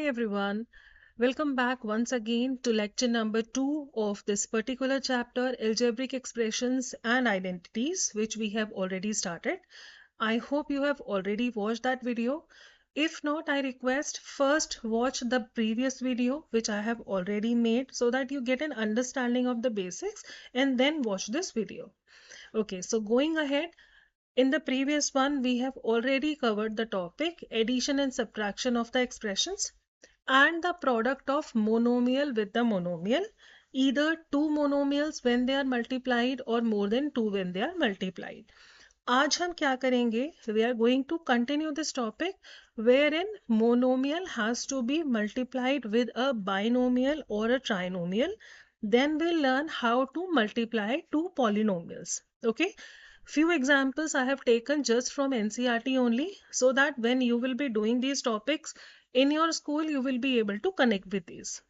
everyone. Welcome back once again to lecture number 2 of this particular chapter, Algebraic Expressions and Identities, which we have already started. I hope you have already watched that video. If not, I request first watch the previous video which I have already made so that you get an understanding of the basics and then watch this video. Okay, so going ahead, in the previous one, we have already covered the topic addition and subtraction of the expressions and the product of monomial with the monomial, either two monomials when they are multiplied or more than two when they are multiplied. आज हम क्या करेंगे? We are going to continue this topic wherein monomial has to be multiplied with a binomial or a trinomial. Then we'll learn how to multiply two polynomials. Okay. Few examples I have taken just from NCERT only, so that when you will be doing these topics in your school, you will be able to connect with these.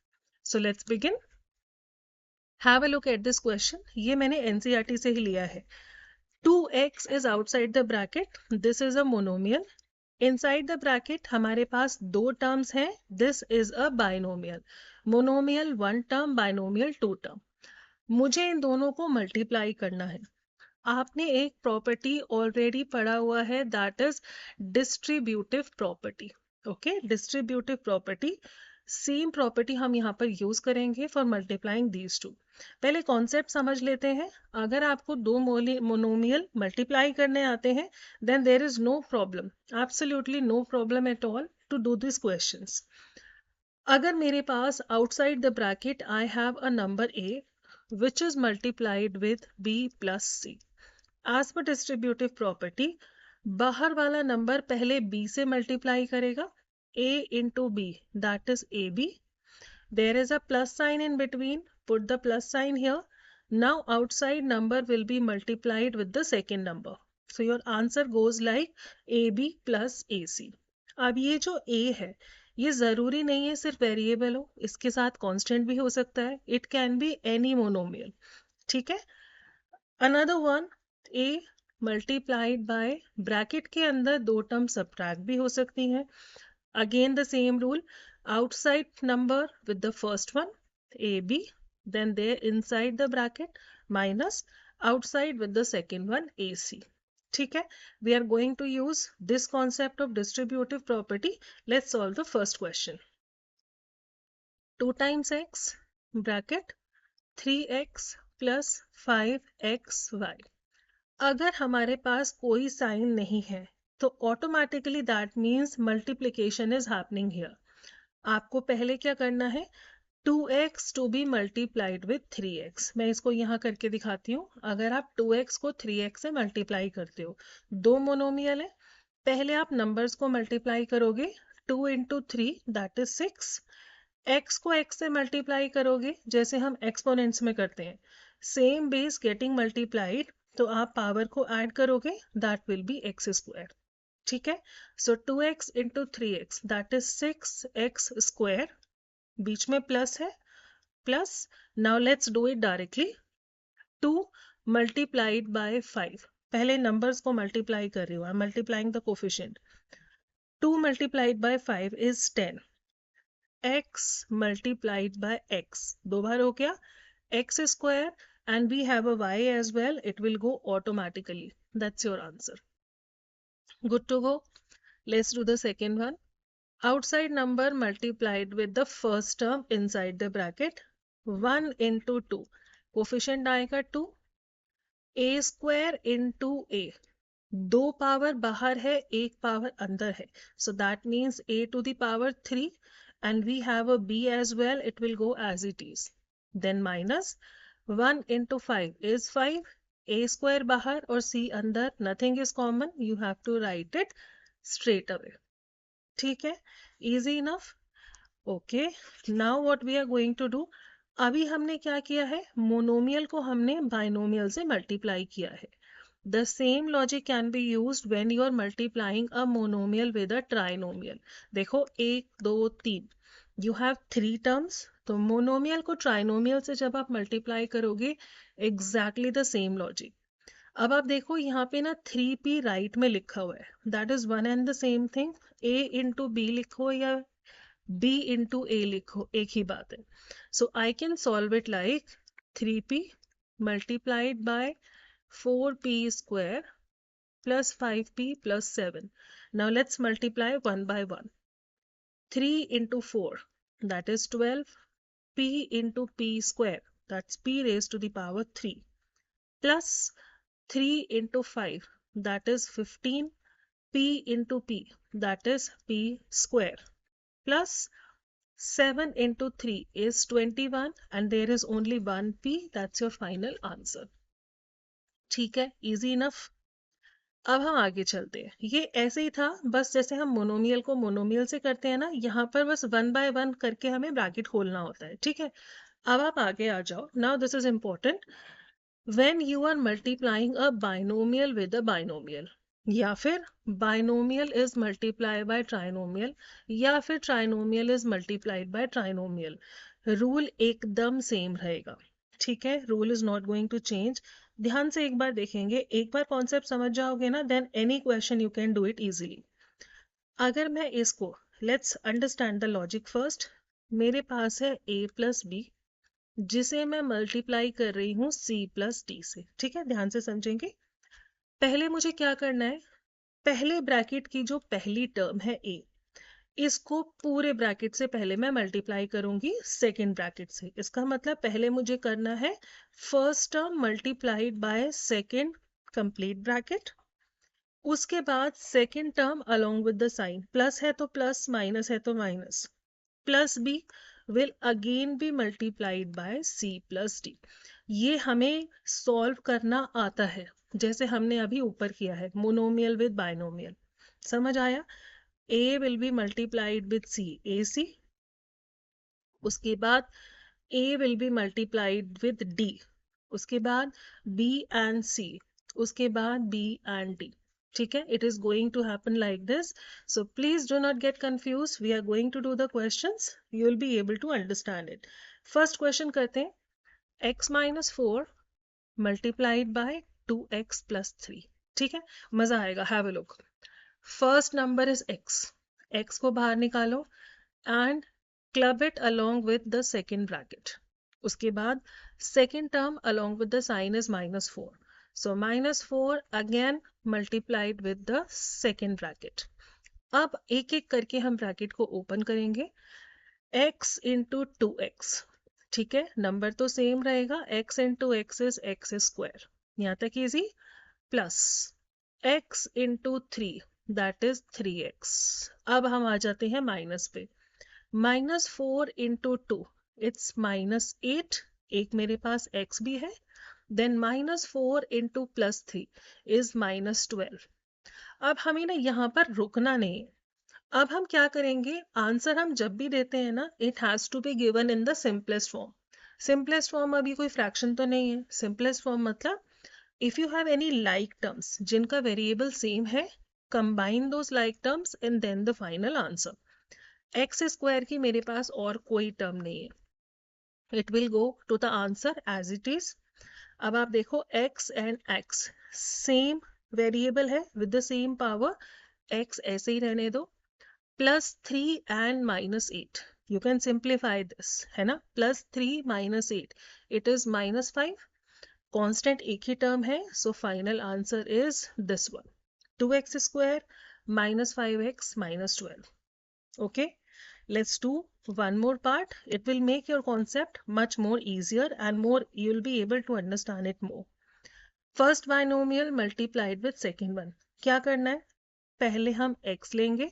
So let's begin. Have a look at this question. ये मैंने NCERT से ही लिया है. 2x is outside the bracket. This is a monomial. Inside the bracket हमारे पास दो terms हैं. This is a binomial. Monomial one term, binomial two term. मुझे इन दोनों को multiply करना है. आपने एक प्रॉपर्टी ऑलरेडी पढ़ा हुआ है, that is distributive property. Okay, distributive property, same property हम यहाँ पर यूज करेंगे फॉर मल्टीप्लाइंग दीज टू. पहले कॉन्सेप्ट समझ लेते हैं. अगर आपको दो मोनोमियल मल्टीप्लाई करने आते हैं then there is no problem, absolutely no problem at all to do this questions. अगर मेरे पास outside the bracket I have a number A which is multiplied with b plus c. As per distributive property, बाहर वाला number पहले b से multiply करेगा, a into b, that is ab. There is a plus sign in between, put the plus sign here. Now outside number will be multiplied with the second number. So your answer goes like ab plus ac. अब ये जो a है ये जरूरी नहीं है सिर्फ variable हो, इसके साथ कांस्टेंट भी हो सकता है. It can be any monomial. ठीक है. Another one, a multiplied by, bracket के अंदर दो टर्म सब्ट्रैक्ट भी हो सकती हैं. Again the same rule, outside number with the first one A B, then there inside the bracket minus outside with the second one A C. ठीक है. We are going to use this concept of distributive property. Let's solve the first question. 2 times x bracket 3x plus 5xy. अगर हमारे पास कोई sign नहीं है तो automatically that means multiplication is happening here. आपको पहले क्या करना है, 2x to be multiplied with 3x. मैं इसको यहाँ करके दिखाती हूँ. अगर आप 2x को 3x से मल्टीप्लाई करते हो, दो मोनोमियल है, पहले आप नंबर्स को मल्टीप्लाई करोगे. 2 into 3 that is 6. x को x से मल्टीप्लाई करोगे जैसे हम एक्सपोनेंट्स में करते हैं, सेम बेस गेटिंग मल्टीप्लाइड, तो आप पावर को ऐड करोगे, that will be x square. ठीक है. So 2x into 3x that is 6x square, बीच में प्लस है, plus. Now let's do it directly. 2 multiplied by 5, पहले नंबर्स को मल्टीप्लाई कर रही हूँ, I am multiplying the coefficient. 2 multiplied by 5 is 10. x multiplied by x, दो बार हो गया, x square, and we have a y as well, it will go automatically. That's your answer. Good to go. Let's do the second one. Outside number multiplied with the first term inside the bracket, 1 into 2, coefficient आएगा 2, a square into a, दो power बाहर है एक power अंदर है, so that means a to the power 3, and we have a b as well, it will go as it is. Then minus 1 into 5 is 5, a square बाहर और c अंदर, nothing is common, you have to write it straight away. ठीक है, easy enough. Okay, now what we are going to do, अभी हमने क्या किया है, मोनोमियल को हमने बाइनोमियल से मल्टीप्लाई किया है. The same logic can be used when you are multiplying a monomial with a trinomial. देखो 1 2 3, you have 3 terms, तो मोनोमियल को ट्राइनोमियल से जब आप मल्टीप्लाई करोगे, एग्जैक्टली द सेम लॉजिक. अब आप देखो यहाँ पे ना 3p राइट में लिखा हुआ है, that is one and the same thing. a into b लिखो या b into a लिखो, एक ही बात है. So I can solve it like 3p multiplied by 4p square plus 5p plus 7. Now let's multiply one by one. 3 into 4, that is 12, p into p square, that's p raised to the power 3, plus 3 into 5, that is 15, p into p, that is p square, plus 7 into 3 is 21 and there is only one p, that's your final answer. ठीक है, easy enough. अब हम आगे चलते हैं. ये ऐसे ही था, बस जैसे हम मोनोमियल को मोनोमियल से करते हैं ना, यहाँ पर बस वन बाय वन करके हमें ब्रैकेट खोलना होता है. ठीक है, अब आप आगे आ जाओ. Now this is important. When you are multiplying a binomial with a binomial, या फिर binomial is multiply by trinomial, या फिर trinomial is multiplied by trinomial, rule एकदम सेम रहेगा. ठीक है, rule is not going to change. ध्यान से एक बार देखेंगे, एक बार कॉन्सेप्ट समझ जाओगे ना, then any question you can do it easily. अगर मैं इसको, let's understand the logic first. मेरे पास है a प्लस बी जिसे मैं मल्टीप्लाई कर रही हूँ c प्लस डी से. ठीक है, ध्यान से समझेंगे. पहले मुझे क्या करना है, पहले ब्रैकेट की जो पहली टर्म है a, इसको पूरे ब्रैकेट से पहले मैं मल्टीप्लाई करूंगी सेकेंड ब्रैकेट से. इसका मतलब पहले मुझे करना है first term multiplied by second complete bracket, उसके बाद second term along with the sign, plus है तो प्लस, माइनस है तो minus, plus b will again be multiplied by c plus d. ये हमें सॉल्व करना आता है, जैसे हमने अभी ऊपर किया है मोनोमियल विद बाइनोमियल. समझ आया? A will be multiplied with C, AC. उसके बाद A will be multiplied with D. उसके बाद B and C. उसके बाद B and D. ठीक है, it is going to happen like this. So please do not get confused. We are going to do the questions. You will be able to understand it. First question करते हैं. X minus 4 multiplied by 2x plus 3. ठीक है, मजा आएगा. Have a look. First number is x. x को बाहर निकालो and club it along with the second bracket. उसके बाद second term along with the sign is minus 4. So minus 4 again multiplied with the second bracket. अब एक एक करके हम ब्रैकेट को ओपन करेंगे. x into 2x. ठीक है, नंबर तो सेम रहेगा. x into x is x square. यहाँ तक easy. Plus x into 3, that is 3x. अब हम आ जाते हैं माइनस पे. Minus 4 into 2, it's minus 8. एक मेरे पास x भी है. Then minus 4 into plus 3 is minus 12. अब हमें ना यहाँ पर रुकना नहीं है. अब हम क्या करेंगे, आंसर हम जब भी देते हैं ना, it has to be given in the simplest form. Simplest form अभी कोई फ्रैक्शन तो नहीं है. सिंपलेस्ट फॉर्म मतलब if you have any like terms जिनका वेरिएबल सेम है, combine those like terms and then the final answer. x square की मेरे पास और कोई टर्म नहीं है. It will go to the answer as it is. अब आप देखो x and x same variable है with the same power. x ऐसे ही रहने दो. Plus 3 and minus 8. You can simplify this, है ना. Plus 3 minus 8, it is minus 5. Constant एक ही टर्म है, so final answer is this one, 2x square minus 5x minus 12. Okay, let's do one more part. It will make your concept much more easier and more you'll be able to understand it more. First binomial multiplied with second one. क्या करना है, पहले हम x लेंगे,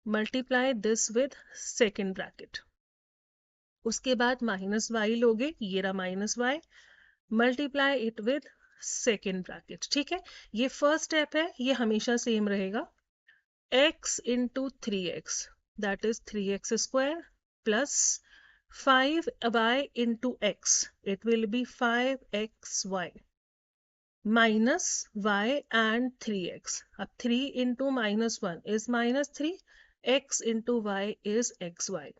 multiply this with second bracket. उसके बाद minus y लोगे, ये रहा minus y, multiply it with second bracket. ठीक है, ये फर्स्ट स्टेप है, ये हमेशा सेम रहेगा. x into 3x, that is 3x square, plus 5y into x, it will be 5xy, minus y and 3x. अब 3 into minus 1 is minus 3, x into y is xy.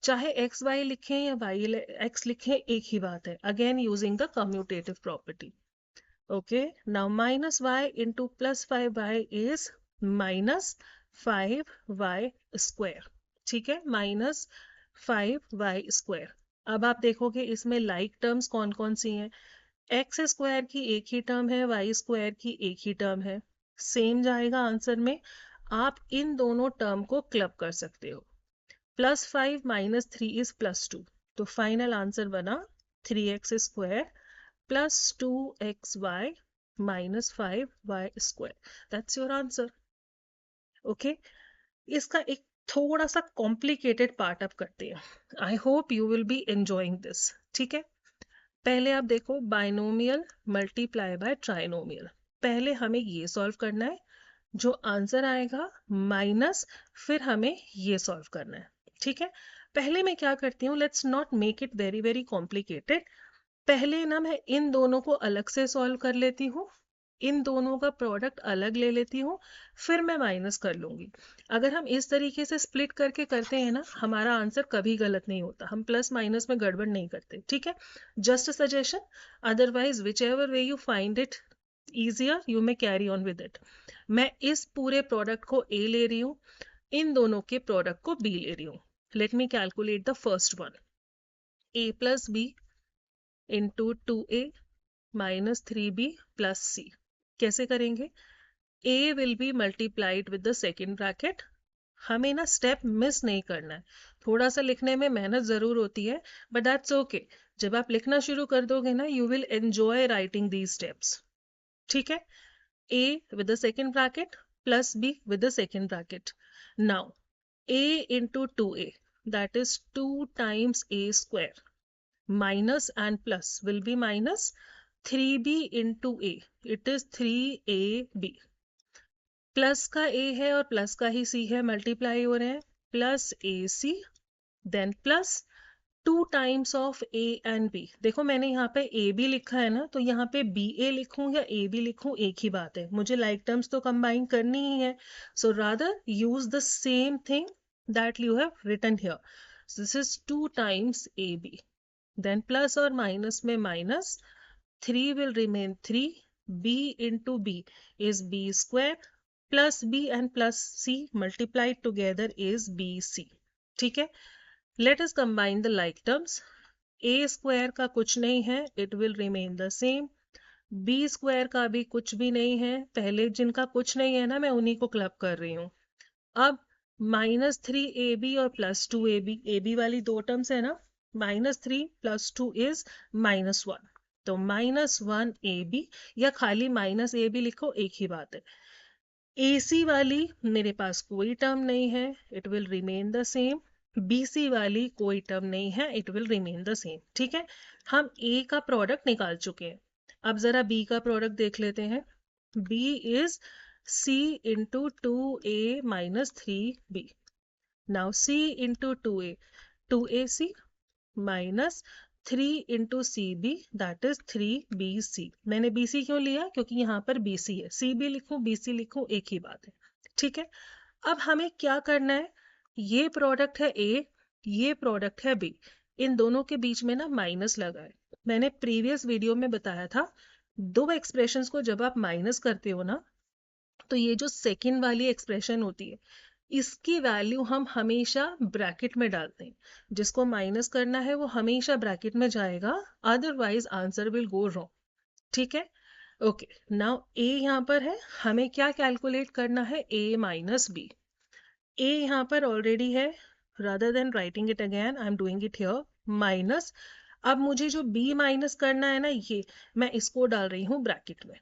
चाहे x y लिखें या y x लिखें, एक ही बात है. Again using the commutative property. Okay, now minus y into plus 5y is minus 5y square. ठीक है, -5y²। अब आप देखोगे इसमें लाइक टर्म्स कौन कौन सी हैं। एक्स स्क्वायर की एक ही टर्म है, वाई स्क्वायर की एक ही टर्म है, सेम जाएगा आंसर में। आप इन दोनों टर्म को क्लब कर सकते हो। +5 - 3 इज +2, तो फाइनल आंसर बना 3x² +2xy -5y²। That's your answer. Okay, इसका एक थोड़ा सा कॉम्प्लिकेटेड पार्ट अब करते हैं। आई hope you will be enjoying this. ठीक है, पहले आप देखो बाइनोमियल मल्टीप्लाई बाय ट्राइनोमियल। पहले हमें ये सॉल्व करना है, जो आंसर आएगा माइनस फिर हमें ये सॉल्व करना है। ठीक है, पहले मैं क्या करती हूँ, let's not make it very very complicated. पहले ना मैं इन दोनों को अलग से सॉल्व कर लेती हूँ, इन दोनों का प्रोडक्ट अलग ले लेती हूँ, फिर मैं माइनस कर लूंगी। अगर हम इस तरीके से स्प्लिट करके करते हैं ना, हमारा आंसर कभी गलत नहीं होता, हम प्लस माइनस में गड़बड़ नहीं करते। ठीक है, just a suggestion, otherwise which ever way you find it easier you may carry on with it। मैं इस पूरे प्रोडक्ट को A ले रही हूँ, इन दोनों के प्रोडक्ट को B ले रही हूँ। Let me calculate the first one. A + B into 2A - 3B + C। कैसे करेंगे? A will be multiplied with the second bracket। हमें ना स्टेप मिस नहीं करना है। थोड़ा सा लिखने में मेहनत जरूर होती है, बट दैट्स ओके। जब आप लिखना शुरू कर दोगे ना, you will enjoy writing these steps. ठीक है, A with the second bracket plus B with the second bracket. Now A into 2A, that is 2 times A² minus and plus will be minus 3B into A, it is 3AB। Plus का A है और plus का ही C है, multiply हो रहे हैं, plus AC then plus 2 times of A and B। देखो मैंने यहाँ पे A B लिखा है ना, तो यहाँ पे BA लिखूं या A B लिखूं एक ही बात है, मुझे लाइक टर्म्स तो कंबाइन करनी ही है। So rather use the same thing that you have written here. This is 2 times AB, then plus और माइनस में minus, 3 will remain 3, B into B is B² plus B and plus C multiplied together is BC। ठीक है, let us combine the like terms। A² का कुछ नहीं है, it will remain the same। B² का भी कुछ भी नहीं है, पहले जिनका कुछ नहीं है ना, मैं उन्हीं को क्लब कर रही हूँ। अब -3AB और +2AB, AB वाली दो टर्म्स है ना, -3 + 2 is -1, तो -1AB या खाली -AB लिखो, एक ही बात है। AC वाली मेरे पास कोई टर्म नहीं है, it will remain the same. BC वाली कोई टर्म नहीं है, it will remain the same. ठीक है, हम A का प्रोडक्ट निकाल चुके हैं, अब जरा B का प्रोडक्ट देख लेते हैं। B is C into 2A - 3B। Now C into 2A, 2AC minus 3 into CB, that is 3BC। मैंने BC क्यों लिया? क्योंकि यहाँ पर BC है, CB लिखूं BC लिखूं एक ही बात है। ठीक है, अब हमें क्या करना है, ये प्रोडक्ट है A, ये प्रोडक्ट है B, इन दोनों के बीच में ना माइनस लगा है। मैंने प्रीवियस वीडियो में बताया था, दो एक्सप्रेशंस को जब आप माइनस करते हो ना, तो ये जो सेकंड वाली एक्सप्रेशन होती है, इसकी वैल्यू हम हमेशा ब्रैकेट में डालते हैं। जिसको माइनस करना है वो हमेशा ब्रैकेट में जाएगा, otherwise answer will go wrong. ठीक है, ओके। नाउ A यहाँ पर है, हमें क्या कैलकुलेट करना है, A - B। A यहाँ पर ऑलरेडी है, rather than writing it again I am doing it here, minus. अब मुझे जो B माइनस करना है ना, ये मैं इसको डाल रही हूँ ब्रैकेट में,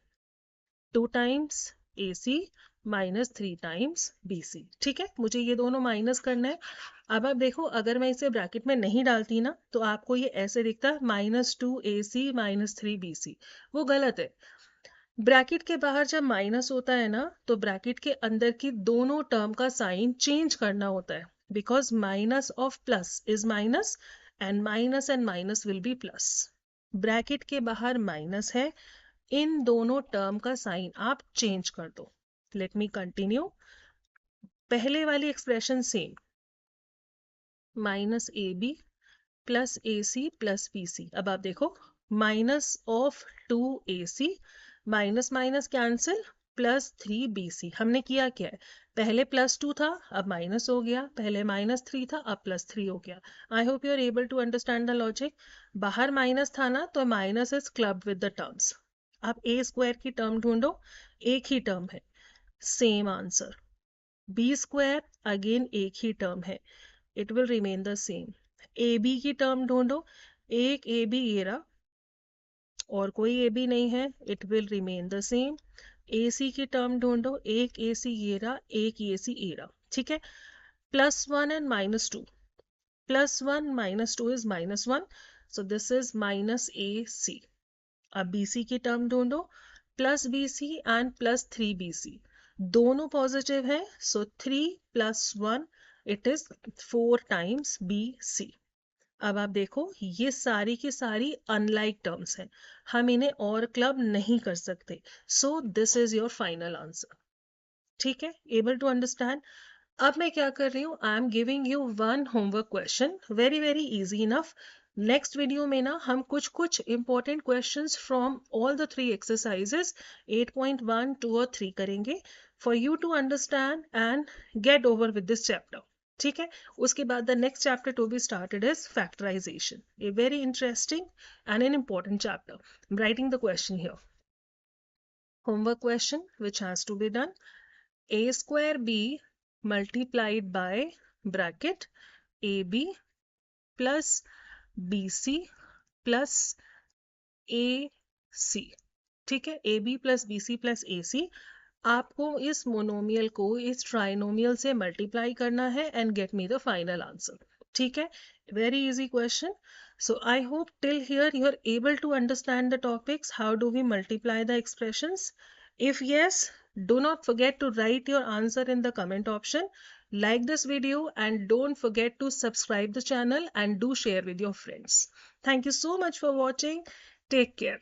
2 टाइम्स AC - 3 टाइम्स BC। ठीक है, मुझे ये दोनों माइनस करना है। अब आप देखो, अगर मैं इसे ब्रैकेट में नहीं डालती ना, तो आपको ये ऐसे दिखता है -2AC - 3BC, वो गलत है। ब्रैकेट के बाहर जब माइनस होता है ना, तो ब्रैकेट के अंदर की दोनों टर्म का साइन चेंज करना होता है, because minus of plus is minus and minus will be plus. Bracket के बाहर माइनस है, इन दोनों टर्म का साइन आप चेंज कर दो। लेट मी कंटिन्यू, पहले वाली expression same, -AB + AC + BC। अब आप देखो, minus of 2AC, minus minus cancel, +3BC। हमने किया क्या है, पहले +2 था, अब माइनस हो गया, पहले -3 था, अब +3 हो गया. I hope you are able to understand the logic. बाहर माइनस था ना, तो minus is clubbed with the terms. अब ए स्क्वायर की टर्म ढूंढो, एक ही टर्म है, same answer. B square again एक ही टर्म है, it will remain the same. A b की टर्म ढूंढो, एक ए बी ये रहा और कोई ए बी नहीं है, it will remain the same. A C की टर्म ढूंढो, एक ए सी ये रहा, एक ए सी ये रहा. ठीक है. +1 and -2. +1 -2 is -1. So this is -AC. अब BC की टर्म ढूंढो, +BC and +3BC. दोनों पॉजिटिव है, so 3 + 1 it is 4 times BC. अब आप देखो, ये सारी की सारी अनलाइक टर्म्स हैं, हम इन्हें और क्लब नहीं कर सकते. So this is your final answer. ठीक है, एबल टू अंडरस्टैंड. अब मैं क्या कर रही हूँ, I am giving you one homework question, very very easy enough. Next video में ना हम कुछ important questions from all the 3 exercises 8.1, 2 और 3 करेंगे for you to understand and get over with this chapter. ठीक है. उसके बाद the next chapter to be started is factorisation, a very interesting and an important chapter. I am writing the question here. Homework question which has to be done. A square B multiplied by bracket AB plus BC plus AC. ठीक है, AB plus BC plus AC. आपको इस monomial को इस trinomial से multiply करना है and get me the final answer. ठीक है, very easy question. So I hope till here you are able to understand the topics. How do we multiply the expressions? If yes, do not forget to write your answer in the comment option. Like this video and don't forget to subscribe the channel and do share with your friends. Thank you so much for watching. Take care.